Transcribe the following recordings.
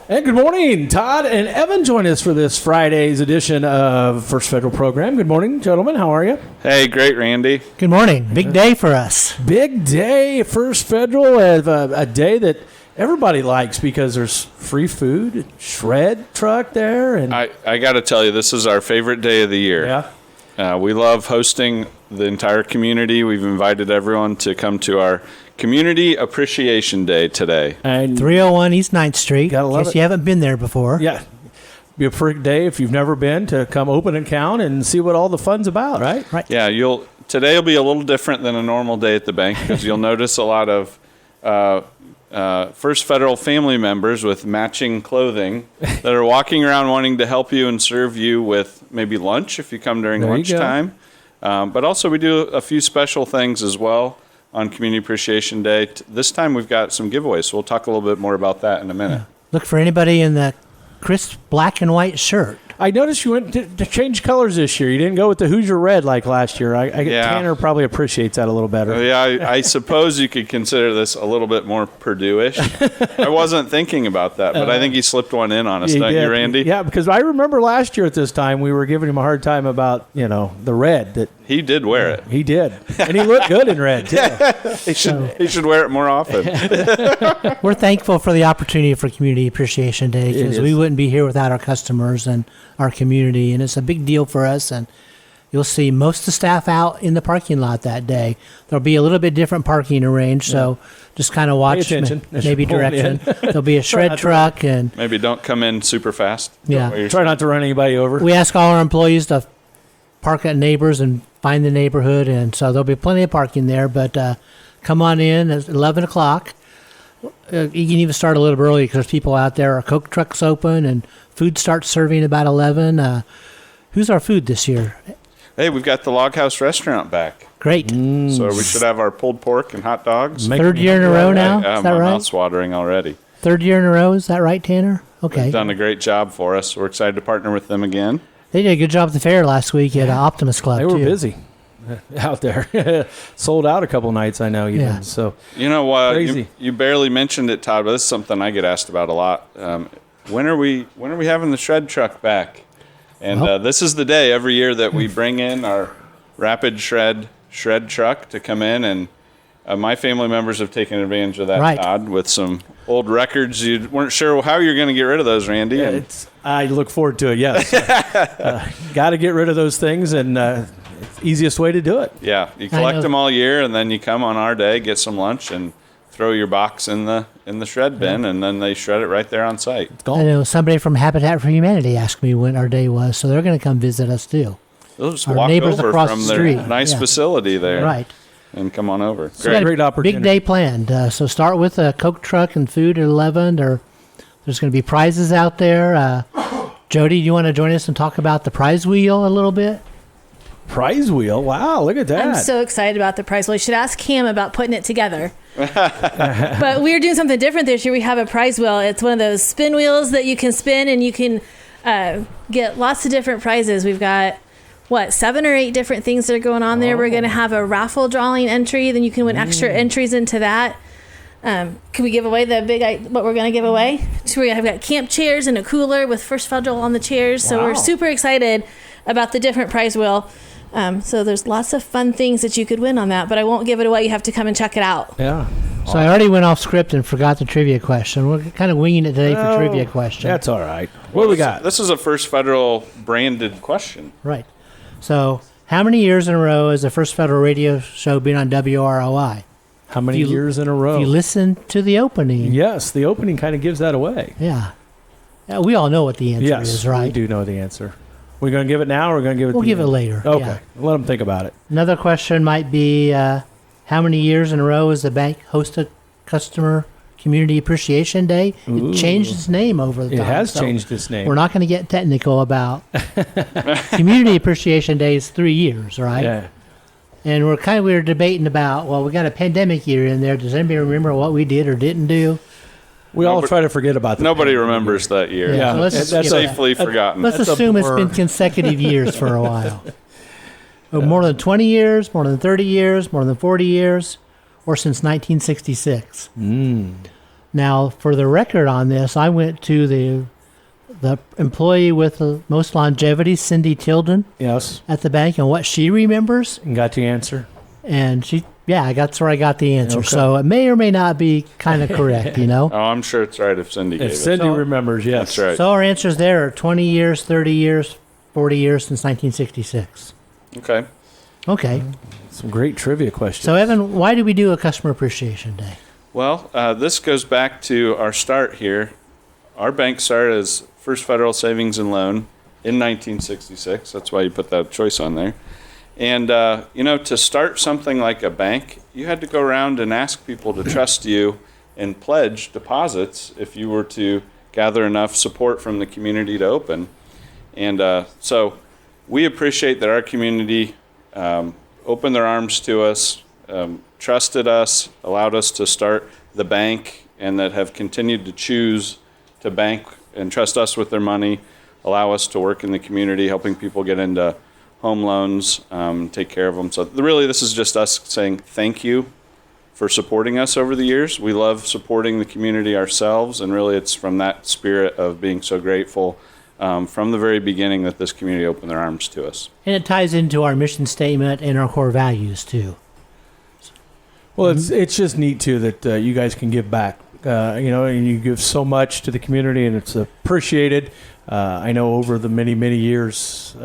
And good morning. Todd and Evan join us for this Friday's edition of First Federal Program. Good morning, gentlemen. How are you? Hey, great, Randy. Good morning. Big day for us. Big day, First Federal, a day that everybody likes because there's free food, shred truck there. And I got to tell you, this is our favorite day of the year. Yeah. We love hosting the entire community. We've invited everyone to come to our Community Appreciation Day today. And 301 East 9th Street. Gotta love in case it. you haven't been there before. yeah, be a freak day if you've never been to come open an account and see what all the fun's about, right? Right. Yeah, today will be a little different than a normal day at the bank because you'll notice a lot of First Federal family members with matching clothing that are walking around wanting to help you and serve you with maybe lunch if you come during There you go. lunchtime. But also we do a few special things as well on Community Appreciation Day. This time we've got some giveaways, so we'll talk a little bit more about that in a minute. Look for anybody in the crisp black and white shirt. I noticed you went to change colors this year. You didn't go with the Hoosier red like last year. Yeah. Tanner probably appreciates that a little better. Yeah, I suppose you could consider this a little bit more Purdue-ish. I wasn't thinking about that, but I think he slipped one in on us, don't you, Randy? Yeah, because I remember last year at this time we were giving him a hard time about, the red. That He did wear it. he did. And he looked good in red, too. He should wear it more often. We're thankful for the opportunity for Community Appreciation Day It because is. we wouldn't be here without our customers and our community, and it's a big deal for us. And you'll see most of the staff out in the parking lot that day. There'll be a little bit different parking arranged, so just kind of watch, attention as maybe you're pulling in. direction. There'll be a shred truck, and Maybe don't come in super fast. Yeah. Try not to run anybody over. we ask all our employees to park at neighbors and find the neighborhood, and so there'll be plenty of parking there. But come on in at 11 o'clock. You can even start a little bit early because there's people out there. Our Coke truck's open, and food starts serving about 11. Who's our food this year? Hey, we've got the Log House Restaurant back. Great. So we should have our pulled pork and hot dogs. Make- Third year in a row now? Is that My right? mouth's watering already. Third year in a row. Is that right, Tanner? Okay. They've done a great job for us. We're excited to partner with them again. They did a good job at the fair last week at Optimus Club, They were too. busy out there. Sold out a couple nights, I know, even. Yeah. So You know what? Crazy. You barely mentioned it, Todd, but this is something I get asked about a lot. When are we having the shred truck back? And Well- this is the day every year that we bring in our rapid shred truck to come in, and my family members have taken advantage of that, Right. Todd, with some old records. You weren't sure how you're going to get rid of those, Randy. and I look forward to it, yes. Got to get rid of those things, and it's the easiest way to do it. yeah, you I collect know. them all year, and then you come on our day, get some lunch, and throw your box in the shred bin, and then they shred it right there on site. It's I gone. know somebody from Habitat for Humanity asked me when our day was, so they're going to come visit us, too. They'll just Our walk neighbors over across from the their street. nice Yeah. facility there Right. and come on over. So we got a Great opportunity. Big day planned. So start with a Coke truck and food at 11. There's going to be prizes out there. Jody, do you want to join us and talk about the prize wheel a little bit? Prize wheel. Wow, look at that. I'm so excited about the prize wheel. You should ask Cam about putting it together. But we're doing something different this year. We have a prize wheel. It's one of those spin wheels that you can spin, and you can get lots of different prizes. We've got 7 or 8 different things that are going on there. We're going to have a raffle drawing entry. Then you can win extra entries into that. Can we give away what we're going to give away? So we have got camp chairs and a cooler with First Federal on the chairs. So Wow. we're super excited about the different prize wheel. So there's lots of fun things that you could win on that, but I won't give it away. You have to come and check it out. Yeah. So I already went off script and forgot the trivia question. We're kind of winging it today for trivia question. That's all right. What do we got? This is a First Federal branded question. Right. So how many years in a row has the First Federal Radio Show been on WROI? How many If you- years in a row? If you listen to the opening. Yes, the opening kind of gives that away. Yeah. We all know what the answer Yes, is, right? we do know the answer. We're going to give it now, or we're going to give it We'll the give it end? later. Okay. Yeah. Let them think about it. Another question might be, how many years in a row has the bank hosted Customer Community Appreciation Day? Ooh. It changed its name over the It time. has so changed its name. We're not going to get technical about Community Appreciation Day is 3 years, right? Yeah. And we were debating about, well, we got a pandemic year in there. Does anybody remember what we did or didn't do? We all try to forget about that. Nobody remembers that year. Yeah, so let's that's skip that. Safely forgotten. Let's That's a assume it's been blur. consecutive years for a while. More than 20 years, more than 30 years, more than 40 years, or since 1966. Now, for the record on this, I went to the employee with the most longevity, Cindy Tilden, Yes. at the bank, and what she remembers. And got the answer. And that's where I got the answer. Okay. So it may or may not be kind of correct, you know. Oh, I'm sure it's right if Cindy gave If it. Cindy remembers, yes. That's right. So our answers there are 20 years, 30 years, 40 years since 1966. Okay. Okay. Some great trivia questions. So, Evan, why do we do a Customer Appreciation Day? Well, this goes back to our start here. Our bank started as First Federal Savings and Loan in 1966. That's why you put that choice on there. And, to start something like a bank, you had to go around and ask people to trust you and pledge deposits if you were to gather enough support from the community to open. And so we appreciate that our community opened their arms to us, trusted us, allowed us to start the bank, and that have continued to choose to bank and trust us with their money, allow us to work in the community, helping people get into home loans, take care of them. So really, this is just us saying thank you for supporting us over the years. We love supporting the community ourselves, and really it's from that spirit of being so grateful from the very beginning that this community opened their arms to us. And it ties into our mission statement and our core values, too. Well, it's just neat, too, that you guys can give back, and you give so much to the community, and it's appreciated. I know over the many, many years,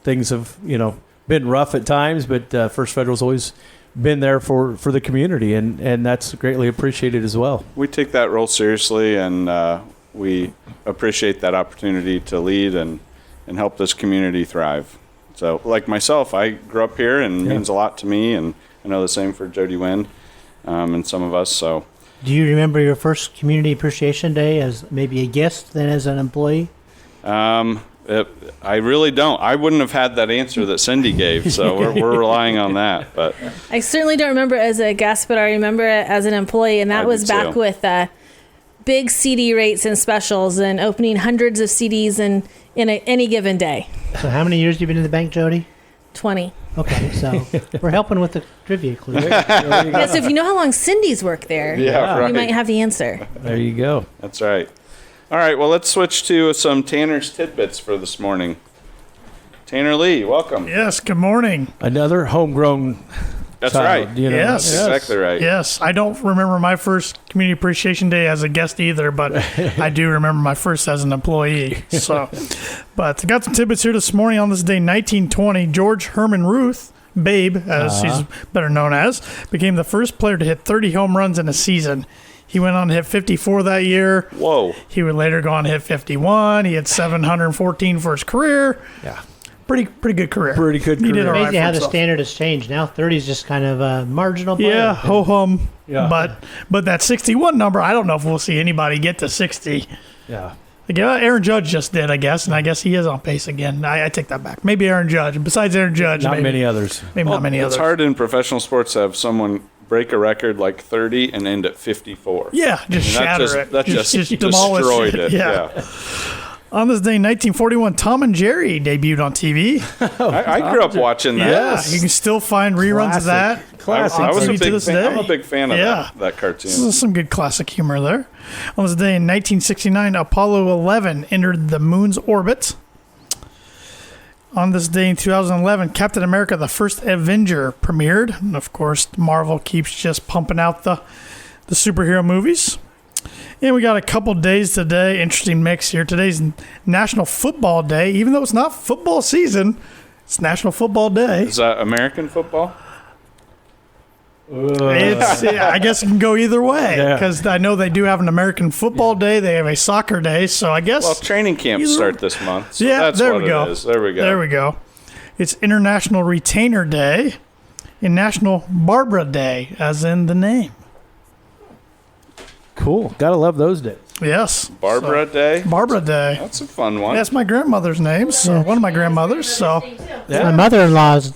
things have, been rough at times, but First Federal's always been there for the community, and that's greatly appreciated as well. We take that role seriously, and we appreciate that opportunity to lead and help this community thrive. So, like myself, I grew up here, and it means a lot to me, and I know the same for Jody Wynn and some of us. So, Do you remember your first Community Appreciation Day as maybe a guest, then as an employee? I really don't. I wouldn't have had that answer that Cindy gave, so we're relying on that. But I certainly don't remember it as a guest, but I remember it as an employee, and that was back with big CD rates and specials and opening hundreds of CDs in any given day. So how many years have you been in the bank, Jody? 20. Okay, so we're helping with the trivia clue. Yes, if you know how long Cindy's worked there, right. you might have the answer. There you go. That's right. All right, well, let's switch to some Tanner's Tidbits for this morning. Tanner Lee, welcome. Yes, good morning. Another homegrown That's child, right. Yes. That's exactly right. Yes, I don't remember my first Community Appreciation Day as a guest either, but I do remember my first as an employee. So, but I got some tidbits here this morning. On this day, 1920, George Herman Ruth, Babe, as he's better known as, became the first player to hit 30 home runs in a season. He went on to hit 54 that year. Whoa. He would later go on to hit 51. He had 714 for his career. Yeah. Pretty good career. Pretty good He did career. all right Amazing for how the himself. standard has changed. Now 30 is just kind of a marginal player. Yeah, ho hum. Yeah. But that 61 number, I don't know if we'll see anybody get to 60. Yeah. Like, Aaron Judge just did, I guess, and I guess he is on pace again. I take that back. Maybe Aaron Judge. Besides Aaron Judge, Not maybe, many others. maybe not many It's others. hard in professional sports to have someone break a record like 30 and end at 54. Yeah, just And shatter it. That just demolish destroyed it. Yeah. On this day, 1941, Tom and Jerry debuted on TV. I grew up watching that. Yeah, you can still find reruns of that. Classic. I was a TV to big this fan. day. I'm a big fan of Yeah. that cartoon. This is some good classic humor there. On this day in 1969, Apollo 11 entered the moon's orbit. On this day in 2011, Captain America, the First Avenger, premiered. And of course, Marvel keeps just pumping out the superhero movies. And we got a couple days today. Interesting mix here. Today's National Football Day. Even though it's not football season, it's National Football Day. Is that American football? I guess it can go either way, Yeah. because I know they do have an American Football Day. They have a soccer day, so I guess. Well, training camps start this month. So Yeah, that's there what we go. it is. There we go. There we go. It's International Retainer Day and National Barbara Day, as in the name. Cool. Gotta love those days. Yes. Barbara Day. Barbara Day. That's a fun one. That's my grandmother's name, so one of my grandmothers. So My mother-in-law's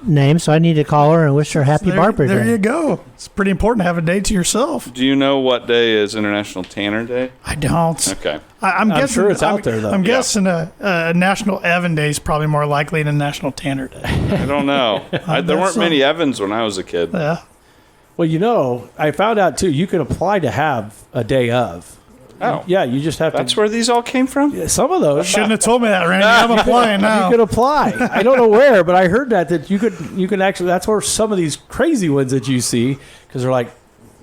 name, so I need to call her and wish her happy Barbara there Day. you go. It's pretty important to have a day to yourself. Do you know what day is International Tanner Day? I don't. Okay. I'm guessing sure it's out there, though. I'm Yeah. guessing a National Evan Day is probably more likely than National Tanner Day. I don't know. There weren't so. many Evans when I was a kid. Yeah. Well, I found out too. You can apply to have a day of. Oh. Yeah, you just have That's to. where these all came from? Yeah, some of those. Shouldn't have told me that, Randy. I'm applying now. You could apply. I don't know where, but I heard that you could actually. That's where some of these crazy ones that you see, because they're like,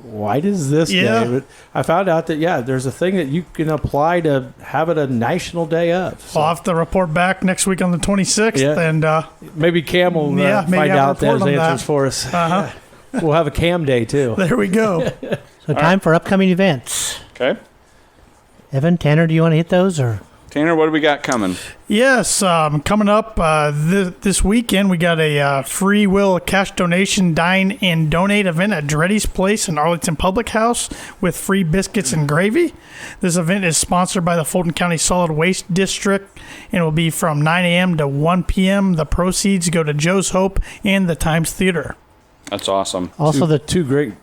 why does this Yeah. day? But I found out that there's a thing that you can apply to have it a national day of. So I'll have to report back next week on the 26th, Yeah. and maybe Cam will maybe find have a out those report on answers that. for us. We'll have a Cam day too. there we go. So time for upcoming events. Okay. Evan, Tanner, do you want to hit those or? Tanner, what do we got coming? Yes, coming up this weekend, we got a free will cash donation dine and donate event at Dreddy's Place in Arlington Public House with free biscuits and gravy. This event is sponsored by the Fulton County Solid Waste District and will be from 9 a.m. to 1 p.m. The proceeds go to Joe's Hope and the Times Theater. That's awesome. Also, the two great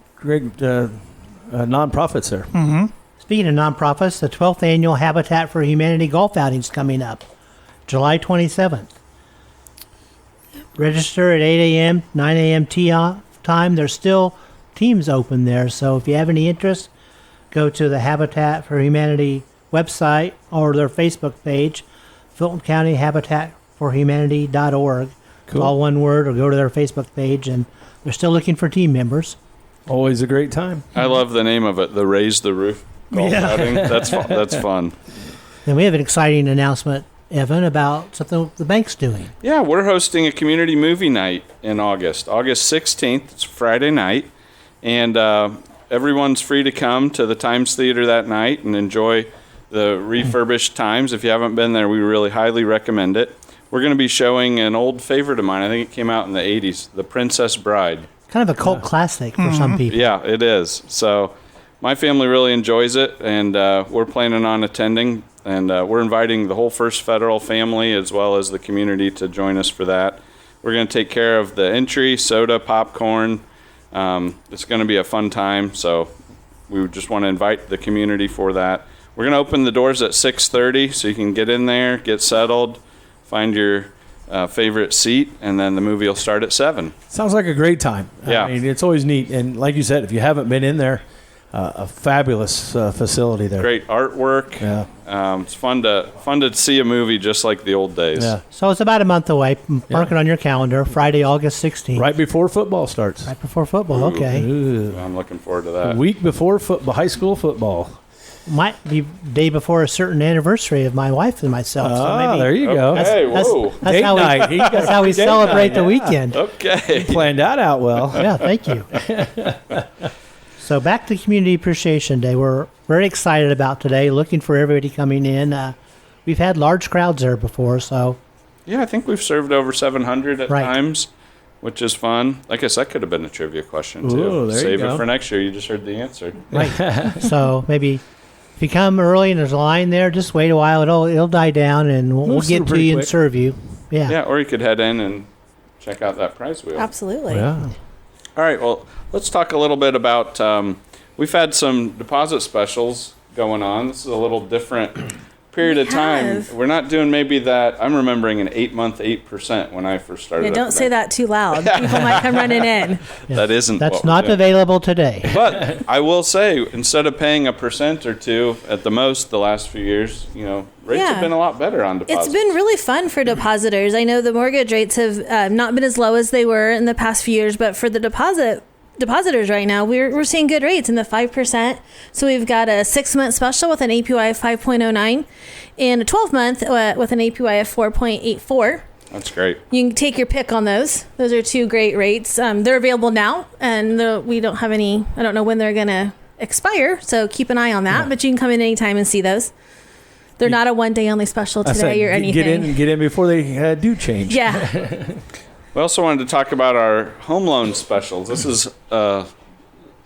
nonprofits there. Mm-hmm. speaking of nonprofits, the 12th annual Habitat for Humanity golf outing is coming up, July 27th. Register at 8 a.m., 9 a.m. tee off time. There's still teams open there, so if you have any interest, go to the Habitat for Humanity website or their Facebook page, Fulton County Habitat for Humanity.org. Cool. All one word, or go to their Facebook page, and they're still looking for team members. Always a great time. I love the name of it, the Raise the Roof golf Yeah. outing. That's fun. Then we have an exciting announcement, Evan, about something the bank's doing. Yeah, we're hosting a community movie night in August 16th. It's Friday night, and everyone's free to come to the Times Theater that night and enjoy the refurbished Times. If you haven't been there, we really highly recommend it. We're going to be showing an old favorite of mine. I think it came out in the 80s, The Princess Bride. Kind of a cult classic for some people. Yeah, it is. So my family really enjoys it, and we're planning on attending. And we're inviting the whole First Federal family as well as the community to join us for that. We're going to take care of the entry, soda, popcorn. It's going to be a fun time, so we just want to invite the community for that. We're going to open the doors at 6:30, so you can get in there, get settled, find your favorite seat, and then the movie will start at 7. Sounds like a great time. Yeah. I mean, it's always neat. And like you said, if you haven't been in there, a fabulous facility there. Great artwork. Yeah. It's fun to see a movie just like the old days. Yeah. So it's about a month away. Mark it on your calendar, Friday, August 16th. Right before football starts. Right before football, okay. Ooh. I'm looking forward to A that. week before high school football. Might be day before a certain anniversary of my wife and myself. So maybe There you go. Okay, whoa. that's Date how we, night. that's how we Date celebrate night, the yeah. weekend. Okay. Planned that out well. Yeah, thank you. So back to Community Appreciation Day. We're very excited about today, looking for everybody coming in. We've had large crowds there before, so Yeah, I think we've served over 700 at Right. times, which is fun. I guess that could have been a trivia question, too. Ooh, there you Save go. it for next year. You just heard the answer. so maybe if you come early and there's a line there, just wait a while. It'll die down, and we'll Moves get through to pretty you and quick. serve you. Yeah. Yeah, or you could head in and check out that prize wheel. Absolutely. Yeah. All right, well, let's talk a little bit about, we've had some deposit specials going on. This is a little different period We of time. have. We're not doing maybe that. I'm remembering an 8-month 8% when I first started. Yeah, at don't the say bank. that too loud. People might come running in. That isn't That's what we're not doing. available today. But I will say, instead of paying 1% or 2% at the most the last few years, rates have Yeah. been a lot better on deposits. It's been really fun for depositors. I know the mortgage rates have not been as low as they were in the past few years, but for the depositors right now, we're seeing good rates in the 5%. So we've got a 6-month special with an APY of 5.09 and a 12-month with an APY of 4.84. That's great. You can take your pick on those. Those are two great rates. They're available now, and we don't have any. I don't know when they're going to expire, so keep an eye on that. But you can come in anytime and see those. They're not a one-day only special I say, today or anything. Get in before they do change. Yeah. We also wanted to talk about our home loan specials. This is a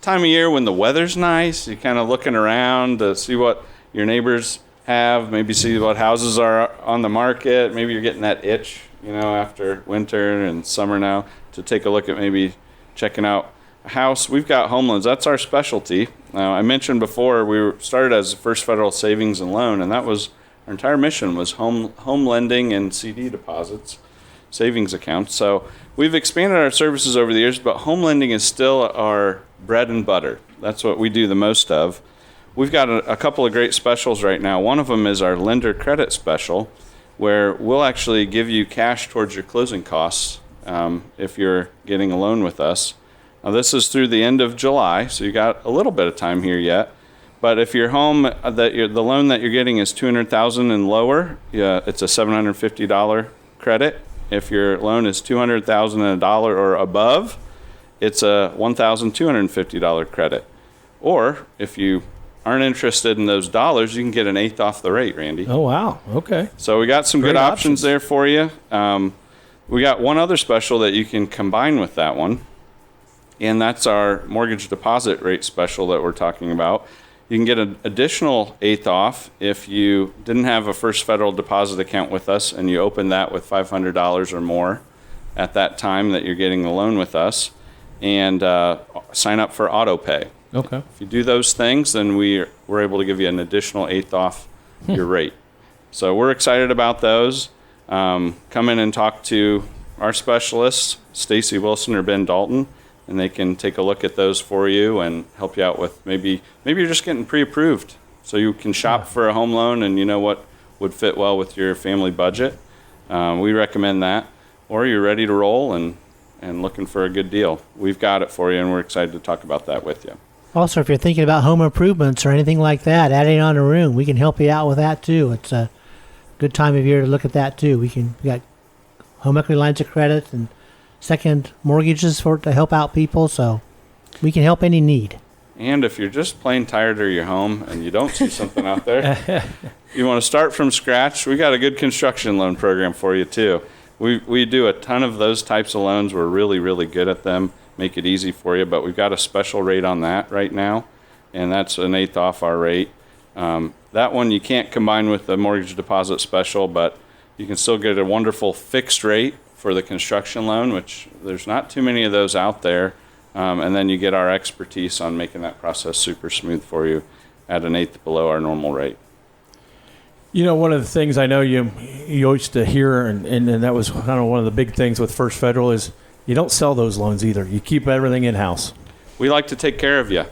time of year when the weather's nice. You're kind of looking around to see what your neighbors have, maybe see what houses are on the market. Maybe you're getting that itch, after winter and summer now, to take a look at maybe checking out a house. We've got home loans. That's our specialty. I mentioned before we started as First Federal Savings and Loan, and that was our entire mission was home lending and CD deposits. savings accounts. So we've expanded our services over the years, but home lending is still our bread and butter. That's what we do the most of. We've got a couple of great specials right now. One of them is our lender credit special, where we'll actually give you cash towards your closing costs if you're getting a loan with us. Now, this is through the end of July, so you got a little bit of time here yet. But if your home, the loan that you're getting is $200,000 and lower, it's a $750 credit. If your loan is $200,000 and $1 or above, it's a $1,250 credit. Or if you aren't interested in those dollars, you can get an eighth off the rate, Randy. Oh, wow. Okay. So we got some Great good options options there for you. We got one other special that you can combine with that one, and that's our mortgage deposit rate special that we're talking about. You can get an additional eighth off if you didn't have a First Federal deposit account with us and you open that with $500 or more at that time that you're getting the loan with us, and sign up for auto pay. Okay. If you do those things, then we're able to give you an additional eighth off your rate. So we're excited about those. Come in and talk to our specialists, Stacy Wilson or Ben Dalton, and they can take a look at those for you and help you out with maybe you're just getting pre-approved, so you can shop for a home loan and you know what would fit well with your family budget. We recommend that. Or you're ready to roll and looking for a good deal. We've got it for you, and we're excited to talk about that with you. Also, if you're thinking about home improvements or anything like that, adding on a room, we can help you out with that too. It's a good time of year to look at that too. We got home equity lines of credit and second mortgages to help out people, so we can help any need. And if you're just plain tired of your home and you don't see something out there, you want to start from scratch, we got a good construction loan program for you too. We do a ton of those types of loans. We're really, really good at them. Make it easy for you, but we've got a special rate on that right now, and that's an eighth off our rate. That one you can't combine with the mortgage deposit special, but you can still get a wonderful fixed rate for the construction loan, which there's not too many of those out there. And then you get our expertise on making that process super smooth for you at an eighth below our normal rate. You know, one of the things I know you used to hear, and that was kind of one of the big things with First Federal, is you don't sell those loans either. You keep everything in-house. We like to take care of you.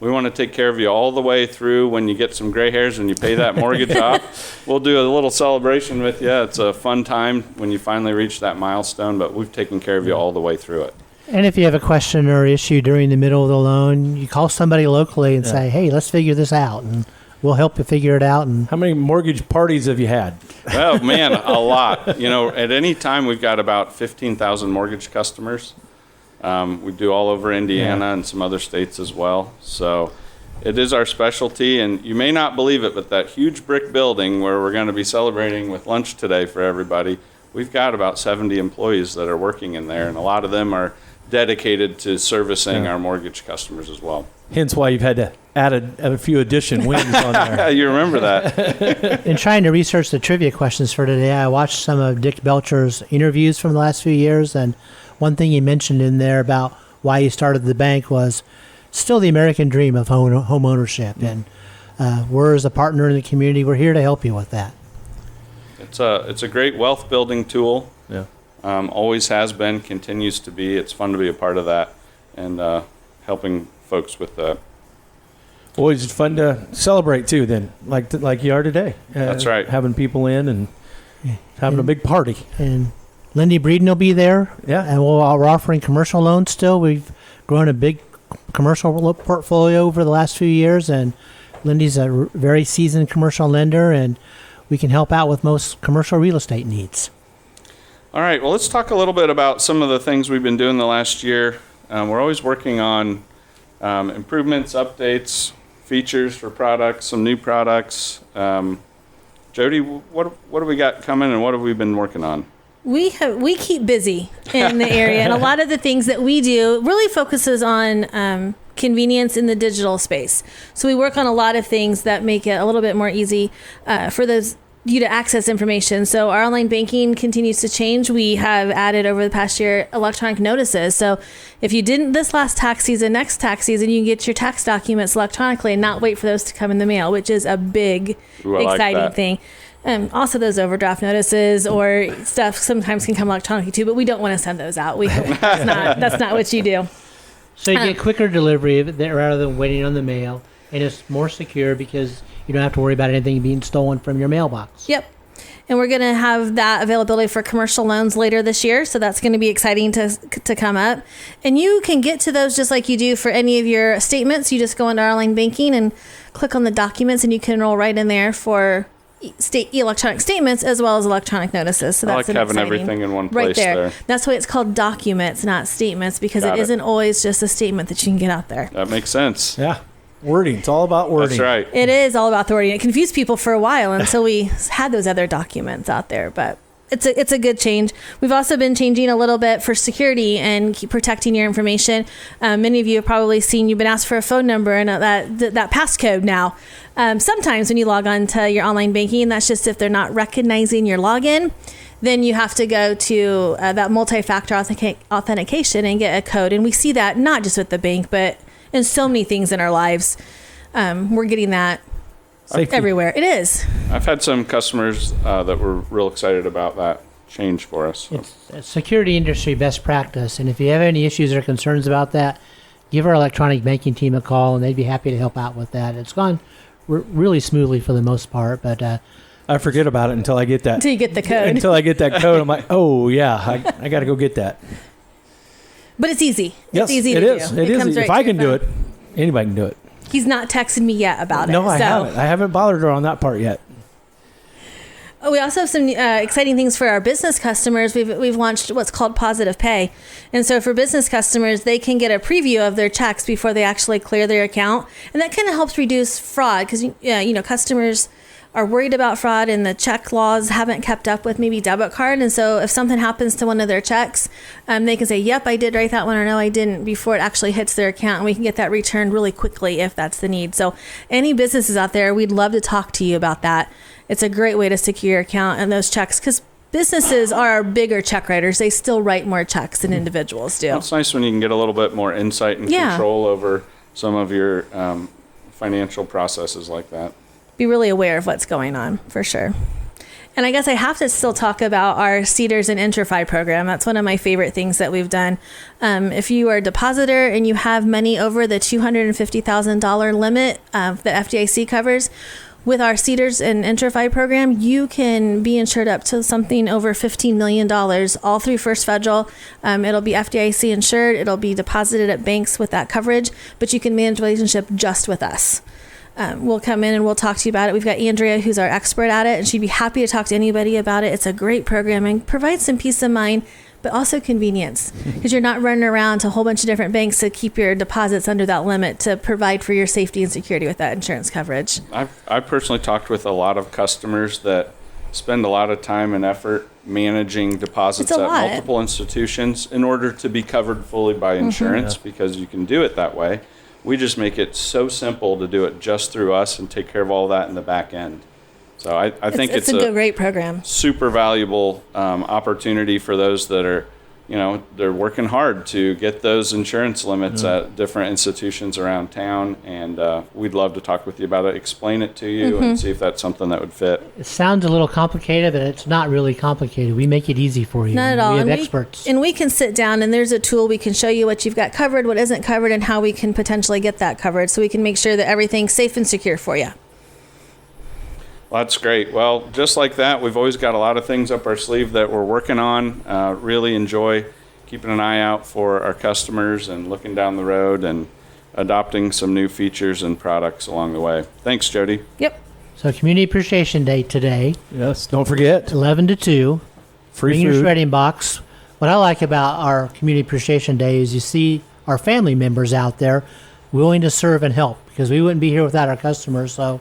We want to take care of you all the way through when you get some gray hairs and you pay that mortgage off. We'll do a little celebration with you. It's a fun time when you finally reach that milestone, but we've taken care of you all the way through it. And if you have a question or issue during the middle of the loan, you call somebody locally and say, hey, let's figure this out, and we'll help you figure it out. And How many mortgage parties have you had? Oh, man, a lot. You know, at any time, we've got about 15,000 mortgage customers. We do all over Indiana and some other states as well. So it is our specialty, and you may not believe it, but that huge brick building where we're going to be celebrating with lunch today for everybody, we've got about 70 employees that are working in there, and a lot of them are dedicated to servicing our mortgage customers as well. Hence why you've had to add a few addition wins on there. You remember that. in trying to research the trivia questions for today, I watched some of Dick Belcher's interviews from the last few years, and one thing he mentioned in there about why he started the bank was still the American dream of home ownership, and we're, as a partner in the community, we're here to help you with that. It's a great wealth building tool. Yeah. Always has been, continues to be. It's fun to be a part of that and helping folks with that. Always fun to celebrate too. Then, like you are today. That's right. Having people in and having a big party. And Lindy Breeden will be there. Yeah. And we're offering commercial loans still. We've grown a big commercial portfolio over the last few years, and Lindy's a very seasoned commercial lender, and we can help out with most commercial real estate needs. All right, well, let's talk a little bit about some of the things we've been doing the last year. We're always working on improvements, updates, features for products, some new products. Jody, what have we got coming, and what have we been working on? We keep busy in the area, and a lot of the things that we do really focuses on convenience in the digital space. So we work on a lot of things that make it a little bit more easy for those you to access information. So our online banking continues to change. We have added over the past year electronic notices. So if you didn't this last tax season, next tax season, you can get your tax documents electronically and not wait for those to come in the mail, which is a big, Ooh, I like exciting that. thing. Also, those overdraft notices or stuff sometimes can come electronically too, but we don't want to send those out. We hope that's not what you do. So you get quicker delivery of it rather than waiting on the mail, and it's more secure because you don't have to worry about anything being stolen from your mailbox. Yep. And we're going to have that availability for commercial loans later this year. So that's going to be exciting to come up. And you can get to those just like you do for any of your statements. You just go into our online banking and click on the documents, and you can enroll right in there for electronic statements as well as electronic notices. So I that's like having exciting- everything in one right place there. there. That's why it's called documents, not statements, because Got it it. isn't always just a statement that you can get out there. That makes sense. Yeah. Wording. It's all about wording. That's right. It is all about the wording. It confused people for a while until we had those other documents out there, but it's a good change. We've also been changing a little bit for security and keep protecting your information. Many of you have probably seen you've been asked for a phone number and that passcode now. Sometimes when you log on to your online banking, that's just if they're not recognizing your login, then you have to go to that multi-factor authentication and get a code. And we see that not just with the bank, but in so many things in our lives. We're getting that Safety. everywhere. It is. I've had some customers that were real excited about that change for us. So. It's a security industry best practice, and if you have any issues or concerns about that, give our electronic banking team a call, and they'd be happy to help out with that. It's gone really smoothly for the most part, but I forget about it until I get that. Until you get the code. Until I get that code, I'm like, oh yeah, I got to go get that. But it's easy. Yes, it's easy it to is. do. It is. comes right If to I your can do phone. it, anybody can do it. He's not texted me yet about it. No, I so. haven't. I haven't bothered her on that part yet. Oh, we also have some exciting things for our business customers. We've launched what's called Positive Pay. And so for business customers, they can get a preview of their checks before they actually clear their account. And that kind of helps reduce fraud because, customers are worried about fraud and the check laws haven't kept up with maybe debit card. And so if something happens to one of their checks, they can say, yep, I did write that one, or no, I didn't, before it actually hits their account. And we can get that returned really quickly if that's the need. So any businesses out there, we'd love to talk to you about that. It's a great way to secure your account and those checks because businesses are bigger check writers. They still write more checks than individuals do. Well, it's nice when you can get a little bit more insight and Yeah. control over some of your financial processes like that. Be really aware of what's going on for sure. And I guess I have to still talk about our Cedars and InterFi program. That's one of my favorite things that we've done. If you are a depositor and you have money over the $250,000 limit that FDIC covers, with our Cedars and InterFi program, you can be insured up to something over $15 million, all through First Federal. It'll be FDIC insured. It'll be deposited at banks with that coverage, but you can manage a relationship just with us. We'll come in and we'll talk to you about it. We've got Andrea, who's our expert at it, and she'd be happy to talk to anybody about it. It's a great program and provides some peace of mind, but also convenience because you're not running around to a whole bunch of different banks to keep your deposits under that limit to provide for your safety and security with that insurance coverage. I've personally talked with a lot of customers that spend a lot of time and effort managing deposits It's at a lot. multiple institutions in order to be covered fully by insurance because you can do it that way. We just make it so simple to do it just through us and take care of all that in the back end. So I think it's a great program. super valuable opportunity for those that are, they're working hard to get those insurance limits at different institutions around town. And we'd love to talk with you about it, explain it to you, and see if that's something that would fit. it sounds a little complicated, but it's not really complicated. We make it easy for you. Not at all. We have And experts. And we can sit down and there's a tool we can show you what you've got covered, what isn't covered, and how we can potentially get that covered so we can make sure that everything's safe and secure for you. Well, that's great. Well, just like that, we've always got a lot of things up our sleeve that we're working on. Really enjoy keeping an eye out for our customers and looking down the road and adopting some new features and products along the way. Thanks, Jody. Yep. So Community Appreciation Day today, Yes. Don't forget 11 to 2. free Bring your food. shredding box. What I like about our Community Appreciation Day is you see our family members out there willing to serve and help because we wouldn't be here without our customers. So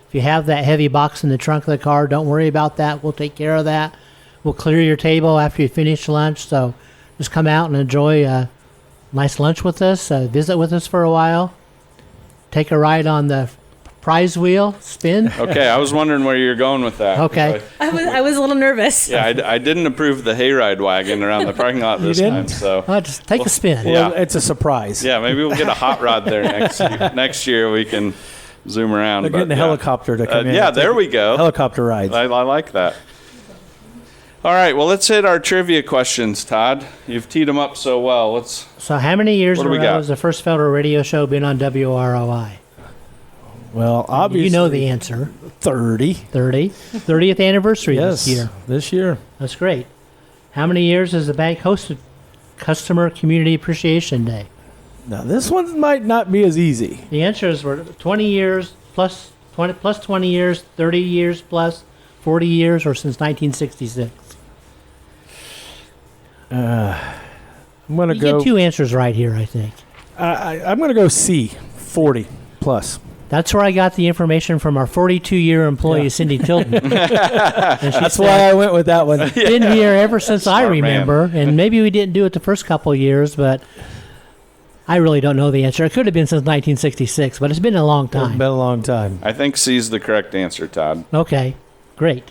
if you have that heavy box in the trunk of the car, don't worry about that. We'll take care of that. We'll clear your table after you finish lunch. So just come out and enjoy a nice lunch with us, visit with us for a while, take a ride on the prize wheel, spin. Okay, I was wondering where you're going with that. Okay. I was a little nervous. Yeah, I didn't approve the hayride wagon around the parking lot this didn't? time. So Just take a spin. Yeah. Well, it's a surprise. yeah, maybe we'll get a hot rod there next year. Next year we can zoom around. They're but, getting a yeah. helicopter to come in. Yeah, and there take we go. Helicopter rides. I like that. All right, well, let's hit our trivia questions, Todd. You've teed them up so well. Let's. So how many years What in do a we row got? has the first federal radio show been on WROI? Well, obviously, You know the answer. 30. 30. 30th anniversary Yes, this year. this year. That's great. How many years has the bank hosted Customer Community Appreciation Day? Now, this one might not be as easy. The answers were 20 years plus 20 years, 30 years plus 40 years, or since 1966. I'm going to You go. get two answers right here, I think. I'm going to go C, 40 plus. That's where I got the information from our 42-year employee, Yeah. Cindy Tilton. And she That's said, why I went with that one. been here ever since I Smart man. remember, and maybe we didn't do it the first couple of years, but I really don't know the answer. It could have been since 1966, but it's been a long It's time. been a long time. I think C's the correct answer, Todd. Okay, great.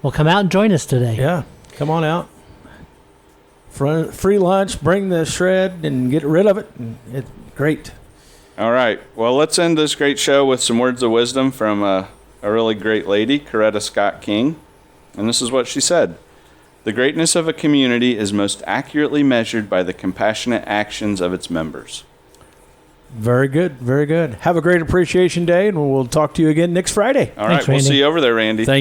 Well, come out and join us today. Yeah, come on out. Free lunch, bring the shred and get rid of it. It's great. All right. Well, let's end this great show with some words of wisdom from a really great lady, Coretta Scott King. And this is what she said. The greatness of a community is most accurately measured by the compassionate actions of its members. Very good. Very good. Have a great Appreciation Day, and we'll talk to you again next Friday. All Thanks, right. We'll Randy. see you over there, Randy. Thank